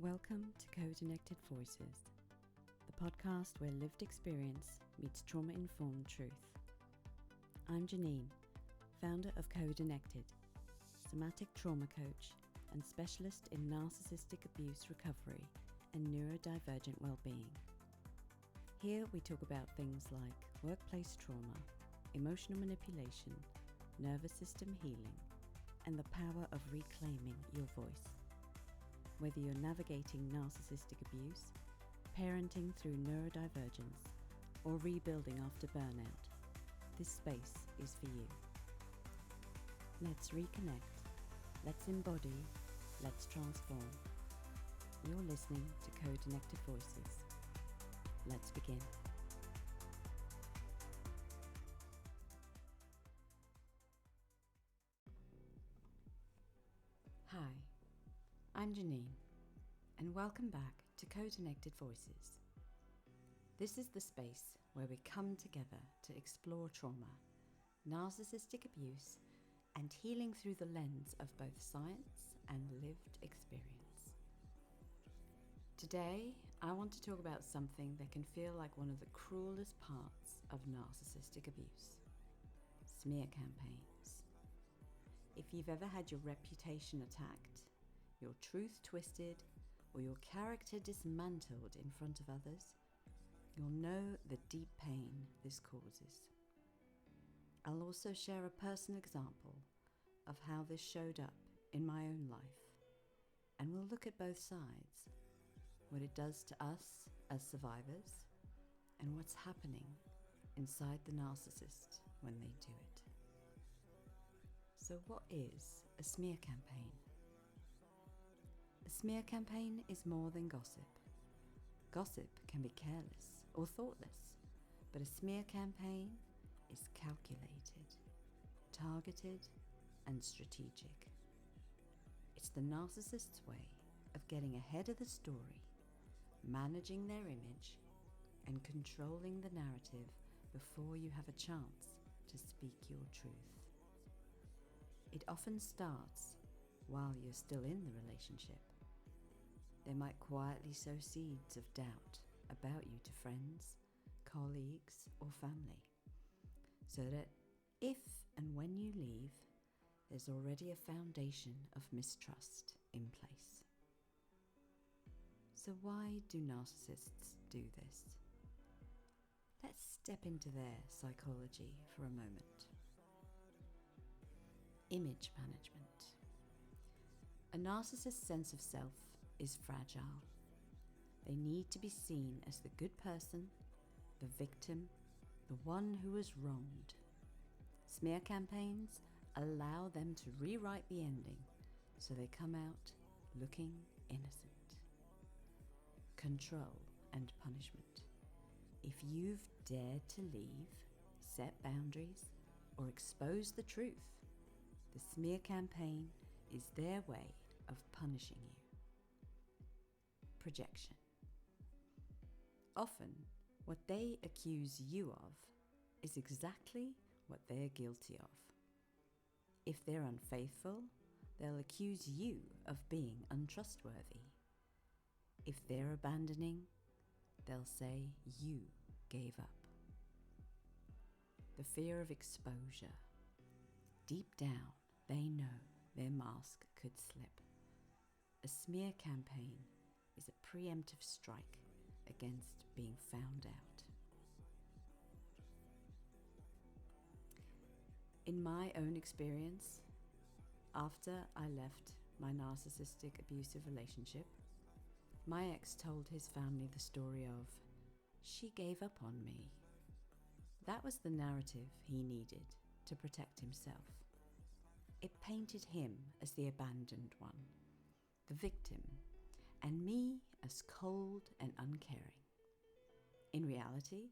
Welcome to Kodennected Voices, the podcast where lived experience meets trauma-informed truth. I'm Janine, founder of Kodennected, somatic trauma coach and specialist in narcissistic abuse recovery and neurodivergent well-being. Here we talk about things like workplace trauma, emotional manipulation, nervous system healing, and the power of reclaiming your voice. Whether you're navigating narcissistic abuse, parenting through neurodivergence, or rebuilding after burnout, this space is for you. Let's reconnect, let's embody, let's transform. You're listening to Kodennected Voices. Let's begin. Hi, I'm Janine, and welcome back to Kodennected Voices. This is the space where we come together to explore trauma, narcissistic abuse, and healing through the lens of both science and lived experience. Today, I want to talk about something that can feel like one of the cruelest parts of narcissistic abuse: smear campaigns. If you've ever had your reputation attacked, your truth twisted, or your character dismantled in front of others, you'll know the deep pain this causes. I'll also share a personal example of how this showed up in my own life, and we'll look at both sides, what it does to us as survivors, and what's happening inside the narcissist when they do it. So what is a smear campaign? A smear campaign is more than gossip. Gossip can be careless or thoughtless, but a smear campaign is calculated, targeted, and strategic. It's the narcissist's way of getting ahead of the story, managing their image, and controlling the narrative before you have a chance to speak your truth. It often starts while you're still in the relationship. They might quietly sow seeds of doubt about you to friends, colleagues, or family, so that if and when you leave, there's already a foundation of mistrust in place. So why do narcissists do this? Let's step into their psychology for a moment. Image management. A narcissist's sense of self is fragile. They need to be seen as the good person, the victim, the one who was wronged. Smear campaigns allow them to rewrite the ending so they come out looking innocent. Control and punishment. If you've dared to leave, set boundaries, or expose the truth, the smear campaign is their way of punishing you. Projection. Often, what they accuse you of is exactly what they're guilty of. If they're unfaithful, they'll accuse you of being untrustworthy. If they're abandoning, they'll say you gave up. The fear of exposure. Deep down, they know their mask could slip. A smear campaign is a preemptive strike against being found out. In my own experience, after I left my narcissistic abusive relationship, my ex told his family the story of, "She gave up on me." That was the narrative he needed to protect himself. It painted him as the abandoned one, the victim, and me as cold and uncaring. In reality,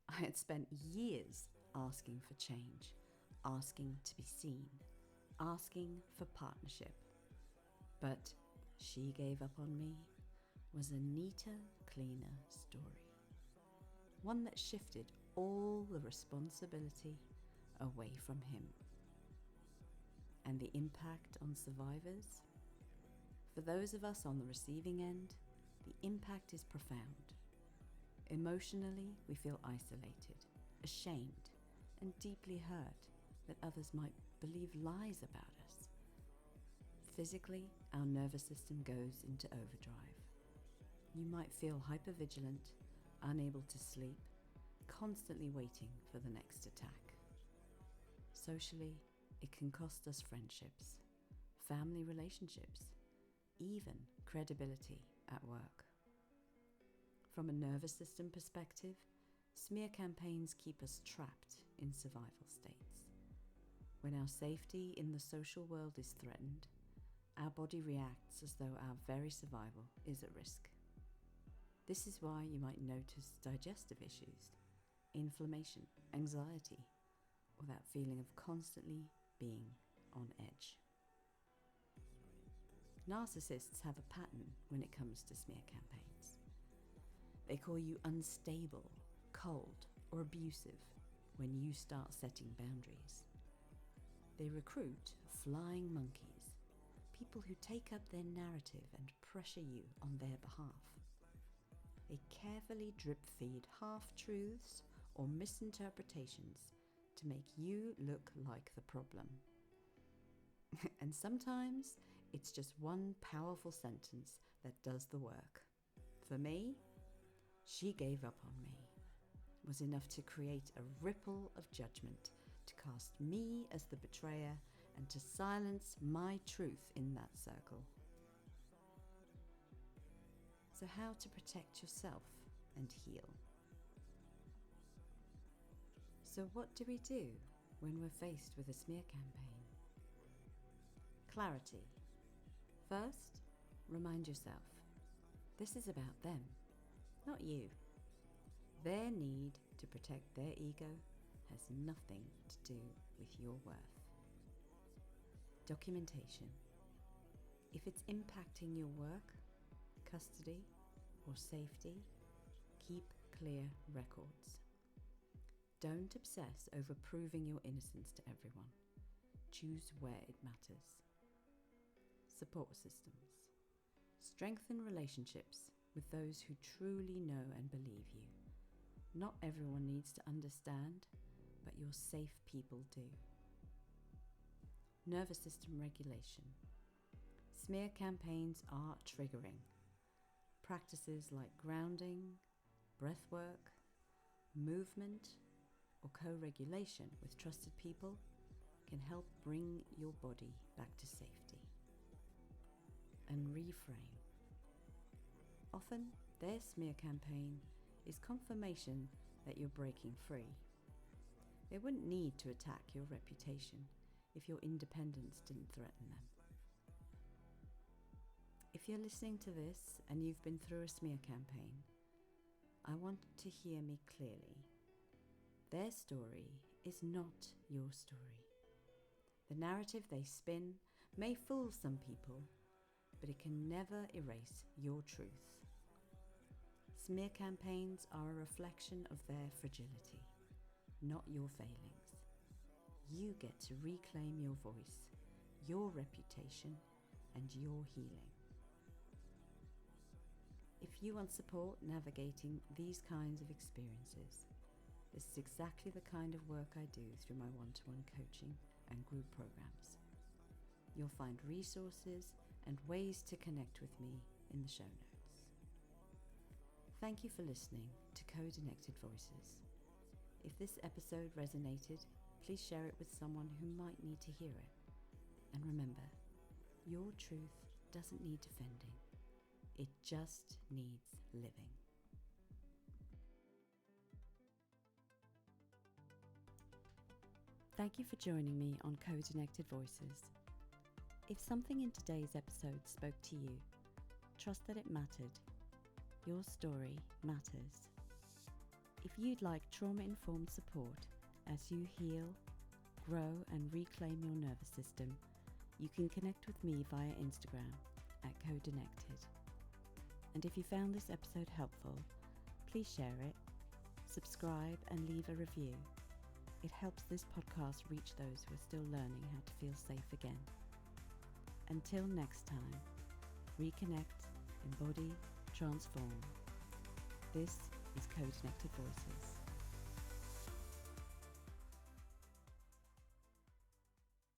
I had spent years asking for change, asking to be seen, asking for partnership. But "She gave up on me" was a neater, cleaner story. One that shifted all the responsibility away from him. And the impact on survivors? For those of us on the receiving end, the impact is profound. Emotionally, we feel isolated, ashamed, and deeply hurt that others might believe lies about us. Physically, our nervous system goes into overdrive. You might feel hypervigilant, unable to sleep, constantly waiting for the next attack. Socially, it can cost us friendships, family relationships, even credibility at work. From a nervous system perspective, smear campaigns keep us trapped in survival states. When our safety in the social world is threatened, our body reacts as though our very survival is at risk. This is why you might notice digestive issues, inflammation, anxiety, or that feeling of constantly being on edge. Narcissists have a pattern when it comes to smear campaigns. They call you unstable, cold, or abusive when you start setting boundaries. They recruit flying monkeys, people who take up their narrative and pressure you on their behalf. They carefully drip-feed half-truths or misinterpretations to make you look like the problem. And sometimes it's just one powerful sentence that does the work. For me, "She gave up on me," was enough to create a ripple of judgment, to cast me as the betrayer and to silence my truth in that circle. So how to protect yourself and heal? So what do we do when we're faced with a smear campaign? Clarity. First, remind yourself, this is about them, not you. Their need to protect their ego has nothing to do with your worth. Documentation. If it's impacting your work, custody, or safety, keep clear records. Don't obsess over proving your innocence to everyone. Choose where it matters. Support systems. Strengthen relationships with those who truly know and believe you. Not everyone needs to understand, but your safe people do. Nervous system regulation. Smear campaigns are triggering. Practices like grounding, breath work, movement, or co-regulation with trusted people can help bring your body back to safety. And reframe. Often, their smear campaign is confirmation that you're breaking free. They wouldn't need to attack your reputation if your independence didn't threaten them. If you're listening to this and you've been through a smear campaign, I want to hear me clearly. Their story is not your story. The narrative they spin may fool some people, but it can never erase your truth. Smear campaigns are a reflection of their fragility, not your failings. You get to reclaim your voice, your reputation, and your healing. If you want support navigating these kinds of experiences, this is exactly the kind of work I do through my one-to-one coaching and group programs. You'll find resources and ways to connect with me in the show notes. Thank you for listening to Kodennected Voices. If this episode resonated, please share it with someone who might need to hear it. And remember, your truth doesn't need defending. It just needs living. Thank you for joining me on Kodennected Voices. If something in today's episode spoke to you, trust that it mattered. Your story matters. If you'd like trauma-informed support as you heal, grow, and reclaim your nervous system, you can connect with me via Instagram at Kodennected. And if you found this episode helpful, please share it, subscribe, and leave a review. It helps this podcast reach those who are still learning how to feel safe again. Until next time, reconnect, embody, transform. This is Kodennected Voices.